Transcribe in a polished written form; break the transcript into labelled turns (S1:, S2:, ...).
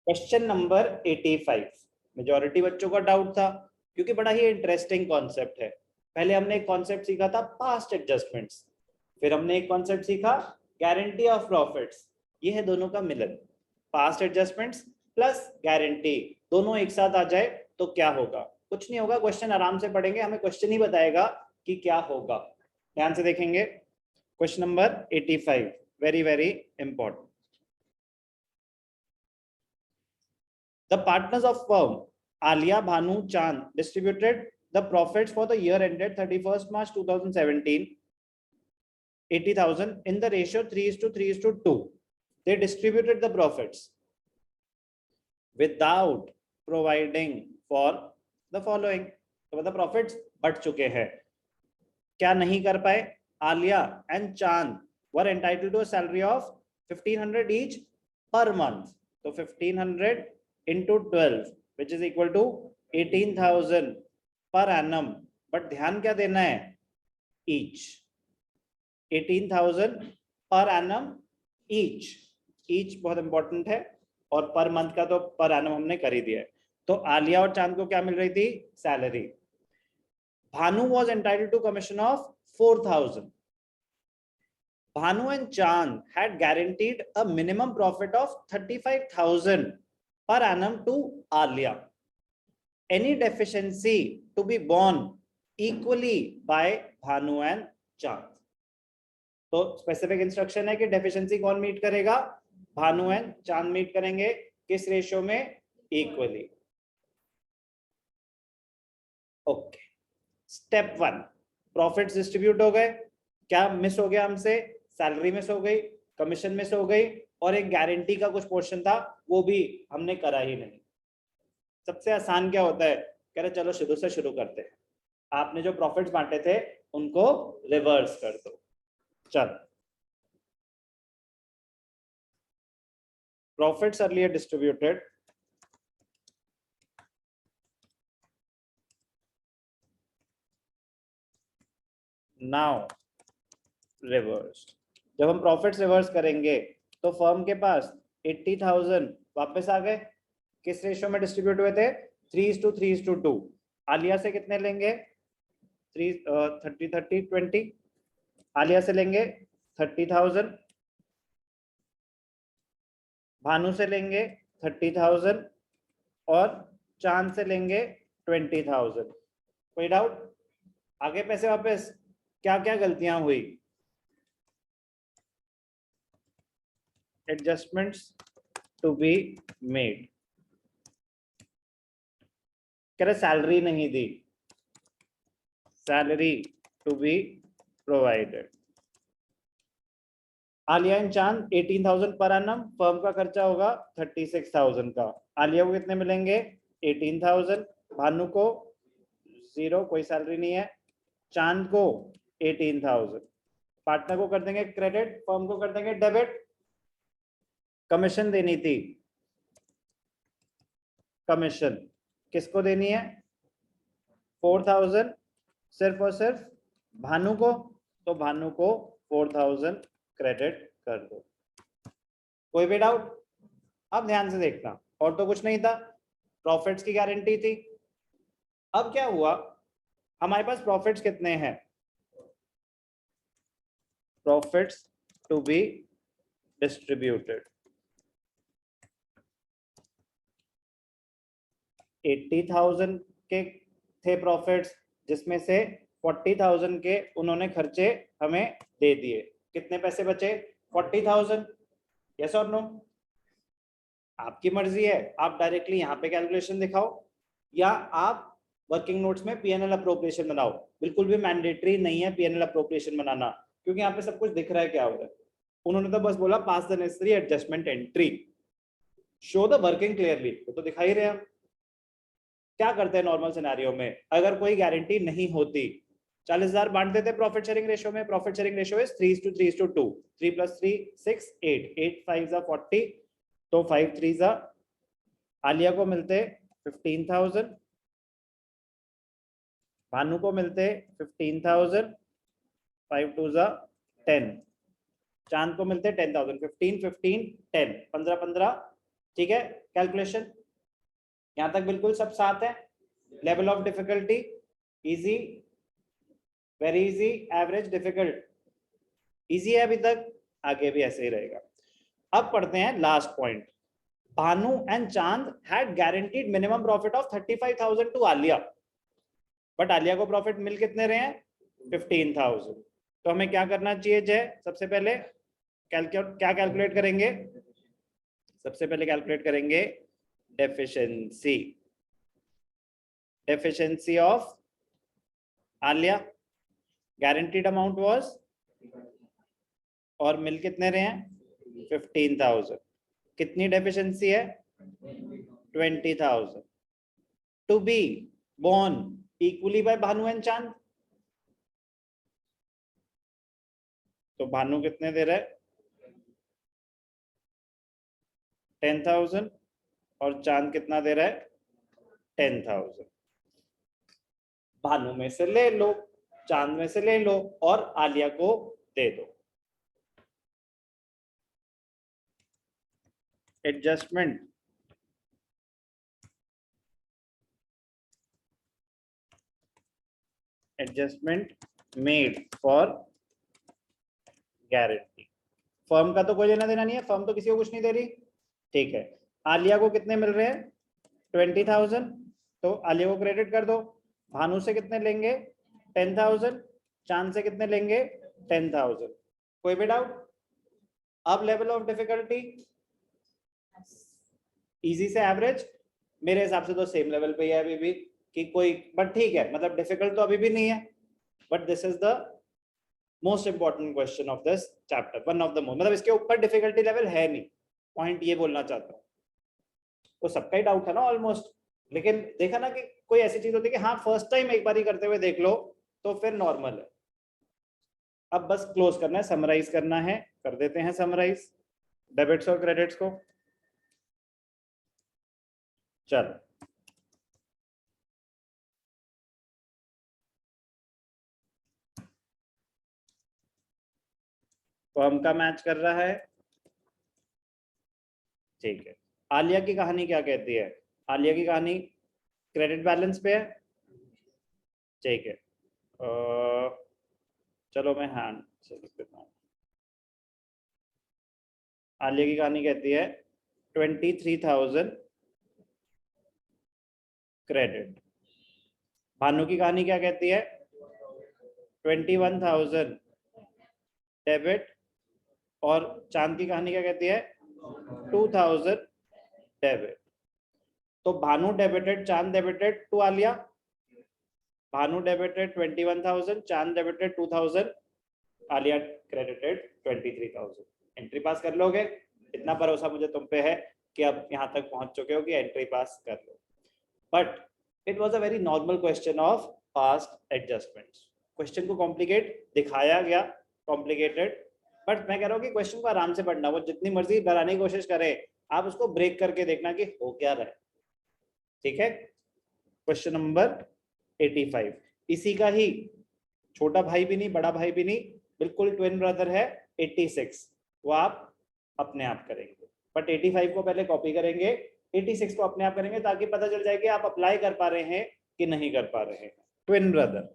S1: Question number 85। Majority बच्चों का doubt था क्योंकि बड़ा ही इंटरेस्टिंग कॉन्सेप्ट है। पहले हमने एक कॉन्सेप्ट सीखा था पास्ट एडजस्टमेंट्स, फिर हमने एक कॉन्सेप्ट सीखा गारंटी ऑफ प्रॉफिट्स। ये है दोनों का मिलन, पास्ट एडजस्टमेंट्स प्लस गारंटी, दोनों एक साथ आ जाए तो क्या होगा? कुछ नहीं होगा, क्वेश्चन आराम से पढ़ेंगे, हमें क्वेश्चन ही बताएगा कि क्या होगा। ध्यान से देखेंगे question number 85, very very important. The partners of firm Alia, Bhanu, Chand distributed the profits for the year ended 31st March 2017, 80,000 in the ratio 3:3:2. They distributed the profits without providing for the following. तो मतलब profits बढ़ चुके हैं, क्या नहीं कर पाए? Alia and Chand were entitled to a salary of 1500 each per month. तो 1500 into 12 which is equal to 18,000 per annum, but ध्यान क्या देना है? each 18,000 per annum each, each बहुत इंपॉर्टेंट है, और पर मंथ का तो पर annum हमने कर ही दिया है। तो आलिया और चांद को क्या मिल रही थी? Salary. Bhanu was entitled to commission of 4,000. Bhanu and Chand had guaranteed a minimum profit of 35,000 per annum to Alia. Any deficiency to be borne equally by Bhanu and Chand. तो स्पेसिफिक इंस्ट्रक्शन है कि deficiency कौन meet करेगा? Bhanu and चांद meet करेंगे। किस ratio में? Equally. Okay, step 1, profits distribute हो गए। क्या मिस हो गया हमसे? सैलरी मिस हो गई, कमीशन मिस हो गई, और एक गारंटी का कुछ पोर्शन था वो भी हमने करा ही नहीं। सबसे आसान क्या होता है? कह रहे चलो शुरू से शुरू करते हैं, आपने जो प्रॉफिट्स बांटे थे उनको रिवर्स कर दो। चल, profits earlier distributed now reverse. जब हम प्रॉफिट्स रिवर्स करेंगे तो फर्म के पास 80,000 वापस आ गए। किस रेशियो में डिस्ट्रीब्यूट हुए थे? 3:3:2। आलिया से कितने लेंगे? 30-30-20। आलिया से लेंगे 30,000, भानु से लेंगे 30,000 और चांद से लेंगे 20,000। कोई डाउट? आगे पैसे वापस। क्या क्या गलतियां हुई? Adjustments to be made. कह रहे सैलरी नहीं दी, salary to be provided. Alia and Chand 18,000 per annum, firm का खर्चा होगा 36,000 का। आलिया को कितने मिलेंगे? 18,000, भानु को 0, कोई सैलरी नहीं है, चांद को 18,000। पार्टनर को कर देंगे क्रेडिट, फर्म को कर देंगे डेबिट। कमीशन देनी थी, कमीशन किसको देनी है? 4,000 सिर्फ और सिर्फ भानु को, तो भानु को 4,000 क्रेडिट कर दो। कोई भी डाउट? अब ध्यान से देखना, और तो कुछ नहीं था, प्रॉफिट्स की गारंटी थी। अब क्या हुआ? हमारे पास प्रॉफिट्स कितने हैं? प्रॉफिट्स टू बी डिस्ट्रीब्यूटेड 80,000 के थे प्रॉफिट्स, जिसमें से 40,000 के उन्होंने खर्चे हमें दे दिए। कितने पैसे बचे? 40,000। यस और नो? आपकी मर्जी है, आप डायरेक्टली यहाँ पे कैलकुलेशन दिखाओ या आप वर्किंग नोट्स में पीएनएल अप्रोप्रिएशन बनाओ। बिल्कुल भी मैंडेटरी नहीं है पीएनएल अप्रोप्रिएशन बनाना, क्योंकि यहाँ पे सब कुछ दिख रहा है क्या हो रहा है। उन्होंने तो बस बोला pass the necessary adjustment entry, show the working clearly, तो दिखा ही रहे हैं। क्या करते हैं नॉर्मल सिनेरियो में? अगर कोई गारंटी नहीं होती, 40,000 बांट देते प्रॉफिट शेयरिंग रेशियो में। प्रॉफिट शेयरिंग रेशियो इज 3:3:2, 3 + 3 6 8, 8 5 40, तो 5 3 आलिया को मिलते 15,000, भानु को मिलते 15,000, 5 2 10, चांद को मिलते 10,000। 15 15 10, 15 15 ठीक है, कैलकुलेशन यहां तक बिल्कुल सब साथ है। Level of difficulty easy, very easy, average, difficult. Easy है अभी तक, आगे भी ऐसे ही रहेगा। अब पढ़ते हैं last point. Bhanu and Chand had guaranteed minimum profit of 35,000 to Alia, but Alia को प्रॉफिट मिल कितने रहे हैं? 15,000। तो हमें क्या करना चाहिए जय? सबसे पहले क्या कैलकुलेट करेंगे? सबसे पहले कैलकुलेट करेंगे deficiency, deficiency of Alia. Guaranteed amount was, और मिल कितने रहे हैं? 15,000। कितनी डेफिशिएंसी है? 20,000 to be borne equally by Bhanu and Chand. तो भानु कितने दे रहा है? 10,000, और चांद कितना दे रहा है? 10,000। भानु में से ले लो, चांद में से ले लो, और आलिया को दे दो। Adjustment, adjustment made for guarantee. Firm का तो कोई लेना देना नहीं है, फर्म तो किसी को कुछ नहीं दे रही, ठीक है। आलिया को कितने मिल रहे हैं? 20,000, तो आलिया को क्रेडिट कर दो। भानु से कितने लेंगे? 10,000। चांद से कितने लेंगे? 10,000। कोई भी डाउट? अब लेवल ऑफ डिफिकल्टी इजी से एवरेज, मेरे हिसाब से तो सेम लेवल पे ही है अभी भी, कि कोई, बट ठीक है, मतलब डिफिकल्ट तो अभी भी नहीं है, but this is the most important question of this chapter, one of the most, मतलब इसके ऊपर डिफिकल्टी लेवल है नहीं, पॉइंट ये बोलना चाहता हूँ। तो सबका ही डाउट है ना ऑलमोस्ट, लेकिन देखा ना कि कोई ऐसी चीज होती है कि हाँ फर्स्ट टाइम एक बार ही करते हुए देख लो तो फिर नॉर्मल है। अब बस क्लोज करना है, समराइज करना है, कर देते हैं समराइज डेबिट्स और क्रेडिट्स को। चलो, फर्म का मैच कर रहा है, ठीक है। आलिया की कहानी क्या कहती है? आलिया की कहानी क्रेडिट बैलेंस पे है, ठीक है। चलो मैं हैंड से लिख देता हूँ। आलिया की कहानी कहती है 23,000 क्रेडिट। भानु की कहानी क्या कहती है? 21,000 डेबिट, और चांद की कहानी क्या कहती है? 2,000 डेबिट। तो Bhanu debited, Chand debited to Alia. Bhanu debited 21,000, Chand debited 2,000, Alia credited 23,000। Entry pass कर लोगे? इतना भरोसा मुझे तुम पे है कि अब यहाँ तक पहुंच चुके हो कि एंट्री पास कर लो। But it was a very normal question of past adjustments. Question को कॉम्प्लिकेट दिखाया गया, कॉम्प्लिकेटेड, बट मैं कह रहा हूँ कि क्वेश्चन को आराम से पढ़ना, वो जितनी मर्जी डराने की कोशिश करे, आप उसको ब्रेक करके देखना कि हो क्या रहा है, ठीक है। क्वेश्चन नंबर 85 इसी का ही, छोटा भाई भी नहीं, बड़ा भाई भी नहीं, बिल्कुल ट्विन ब्रदर है, 86। वो आप अपने आप करेंगे, बट 85 को पहले कॉपी करेंगे, 86 को अपने आप करेंगे, ताकि पता चल जाए कि आप अप्लाई कर पा रहे हैं कि नहीं कर पा रहे हैं। Twin brother